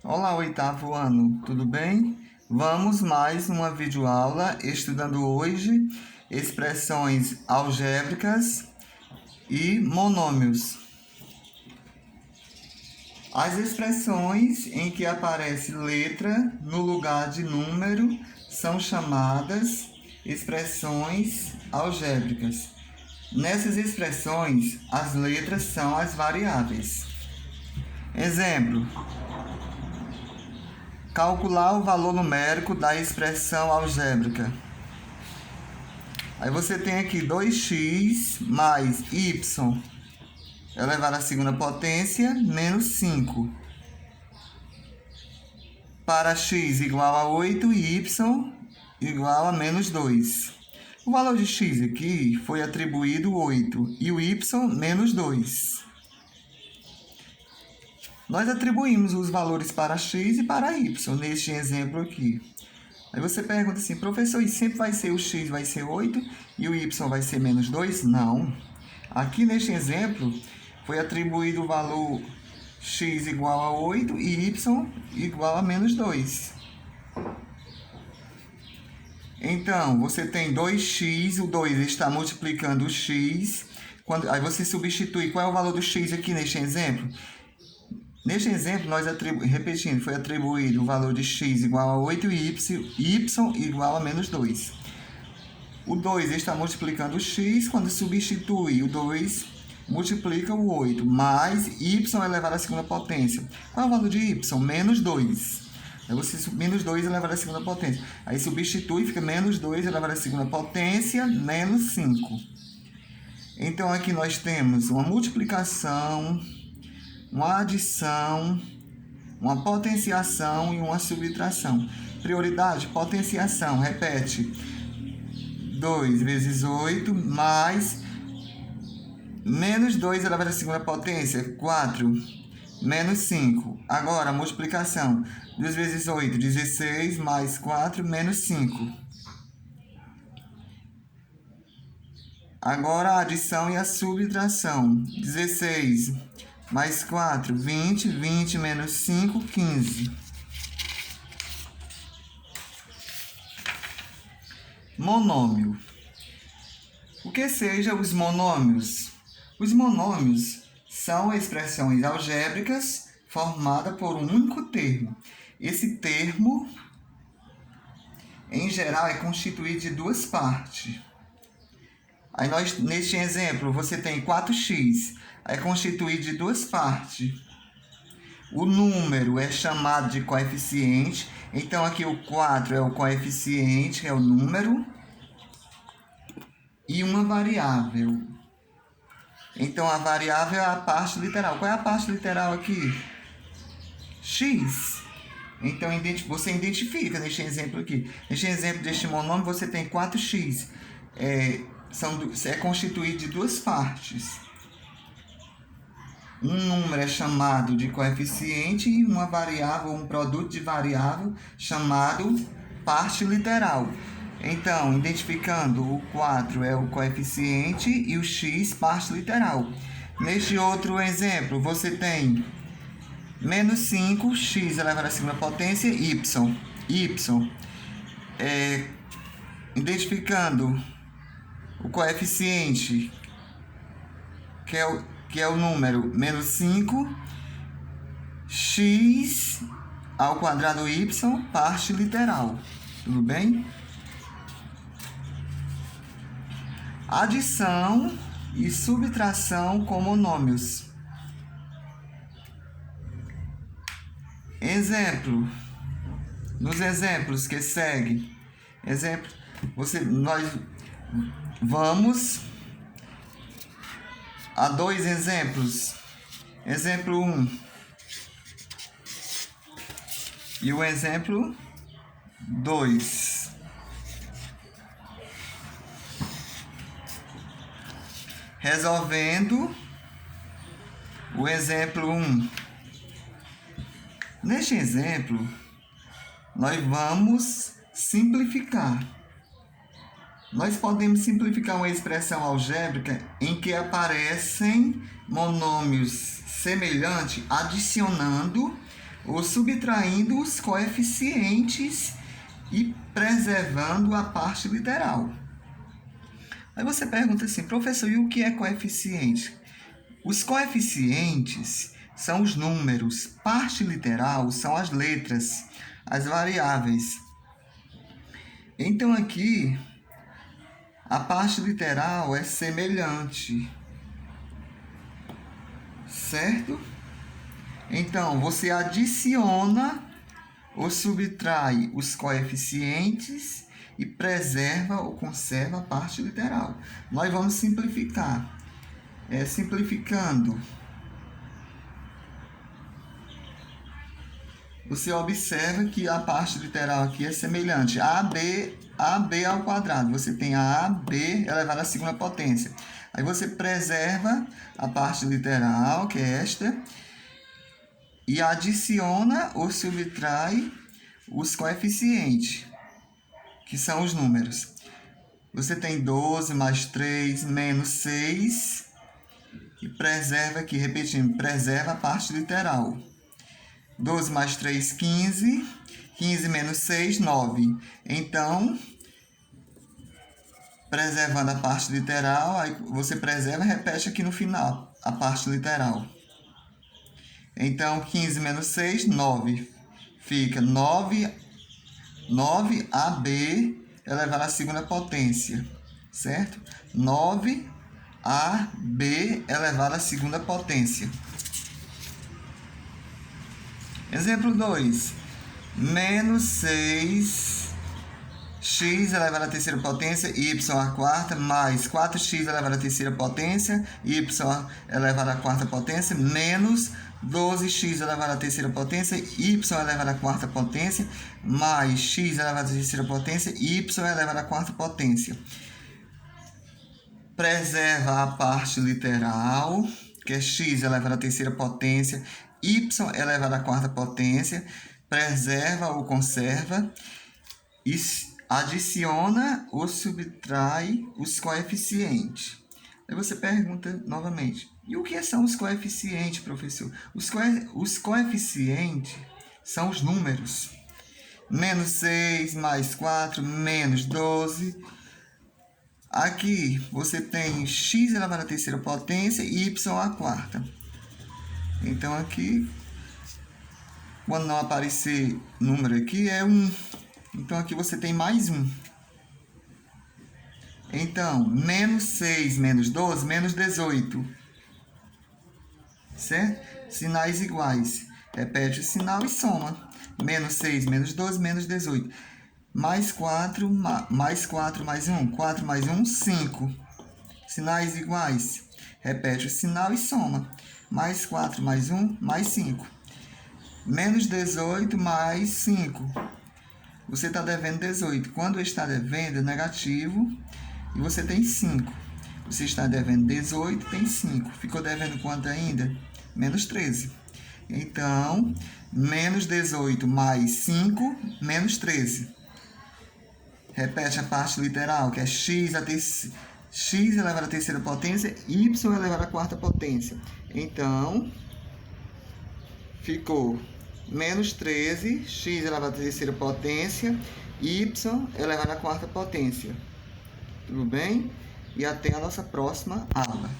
Olá, oitavo ano, tudo bem? Vamos mais uma videoaula estudando hoje expressões algébricas e monômios. As expressões em que aparece letra no lugar de número são chamadas expressões algébricas. Nessas expressões, as letras são as variáveis. Exemplo: calcular o valor numérico da expressão algébrica. Aí você tem aqui 2x mais y elevado à segunda potência menos 5. Para x igual a 8 e y igual a menos 2. O valor de x aqui foi atribuído 8 e o y menos 2. Nós atribuímos os valores para x e para y neste exemplo aqui. Aí você pergunta assim, professor, e sempre vai ser o x vai ser 8 e o y vai ser menos 2? Não. Aqui neste exemplo, foi atribuído o valor x igual a 8 e y igual a menos 2. Então, você tem 2x, o 2 está multiplicando o x. Aí você substitui, qual é o valor do x aqui neste exemplo? Neste exemplo, repetindo, foi atribuído o valor de x igual a 8 e y igual a menos 2. O 2 está multiplicando o x, quando substitui o 2, multiplica o 8, mais y elevado à segunda potência. Qual é o valor de y? Menos 2. Aí você menos 2 elevado à segunda potência. Aí substitui, fica menos 2 elevado à segunda potência, menos 5. Então, aqui nós temos uma multiplicação, uma adição, uma potenciação e uma subtração. Prioridade, potenciação, repete. 2 vezes 8 mais menos 2 elevado à segunda potência, 4, menos 5. Agora, a multiplicação. 2 vezes 8, 16, mais 4, menos 5. Agora, a adição e a subtração. 16 mais 4, 20, 20 menos 5, 15. Monômio. O que sejam os monômios? Os monômios são expressões algébricas formadas por um único termo. Esse termo, em geral, é constituído de duas partes. Aí neste exemplo, você tem 4x, é constituído de duas partes. O número é chamado de coeficiente, então aqui o 4 é o coeficiente, é o número, e uma variável. Então a variável é a parte literal. Qual é a parte literal aqui? X. Então você identifica neste exemplo aqui. Neste exemplo deste monômio, você tem 4x. É constituído de duas partes. Um número é chamado de coeficiente e uma variável, um produto de variável, chamado parte literal. Então, identificando, o 4 é o coeficiente e o x, parte literal. Neste outro exemplo, você tem menos 5, x elevado à segunda potência, y. Identificando o coeficiente, que é o número menos 5, x ao quadrado y, parte literal. Tudo bem? Adição e subtração com monômios. Exemplo. Nos exemplos que seguem. Nós vamos a dois exemplos. Exemplo 1 e o exemplo 2. Resolvendo o exemplo 1. Neste exemplo, nós vamos simplificar. Nós podemos simplificar uma expressão algébrica em que aparecem monômios semelhantes, adicionando ou subtraindo os coeficientes e preservando a parte literal. Aí você pergunta assim, professor, e o que é coeficiente? Os coeficientes são os números, parte literal são as letras, as variáveis. Então aqui, a parte literal é semelhante, certo? Então, você adiciona ou subtrai os coeficientes e preserva ou conserva a parte literal. Nós vamos simplificar. Simplificando, você observa que a parte literal aqui é semelhante. AB ao quadrado. Você tem a AB elevado à segunda potência. Aí você preserva a parte literal, que é esta, e adiciona ou subtrai os coeficientes, que são os números. Você tem 12 mais 3 menos 6, e preserva aqui, repetindo, preserva a parte literal. 12 mais 3, 15. 15 menos 6, 9. Então, preservando a parte literal, aí você preserva e repete aqui no final a parte literal. Então, 15 menos 6, 9. Fica 9AB elevado à segunda potência, certo? 9AB elevado à segunda potência. Exemplo 2. Menos 6x elevado à terceira potência, y à quarta, mais 4x elevado à terceira potência, y elevado à quarta potência, menos 12x elevado à terceira potência, y elevado à quarta potência, mais x elevado à terceira potência, y elevado à quarta potência. Preserva a parte literal, que é x elevado à terceira potência, y elevado à quarta potência, preserva ou conserva, e adiciona ou subtrai os coeficientes. Aí você pergunta novamente, e o que são os coeficientes, professor? Os coeficientes são os números. Menos 6, mais 4, menos 12. Aqui você tem x elevado à terceira potência e y à quarta. Então aqui, quando não aparecer número aqui, é 1. Então aqui você tem mais 1. Então, menos 6 menos 12, menos 18. Certo? Sinais iguais. Repete o sinal e soma. Menos 6 menos 12, menos 18. Mais 4, mais 4 mais 1. 4 mais 1, 5. Sinais iguais. Repete o sinal e soma. Mais 4 mais 1, mais 5. Menos 18 mais 5. Você está devendo 18. Quando está devendo, é negativo. E você tem 5. Você está devendo 18, tem 5. Ficou devendo quanto ainda? Menos 13. Então, menos 18 mais 5, menos 13. Repete a parte literal, que é x elevado à terceira potência, y elevado à quarta potência. Então, ficou menos 13, x elevado à terceira potência, y elevado à quarta potência. Tudo bem? E até a nossa próxima aula.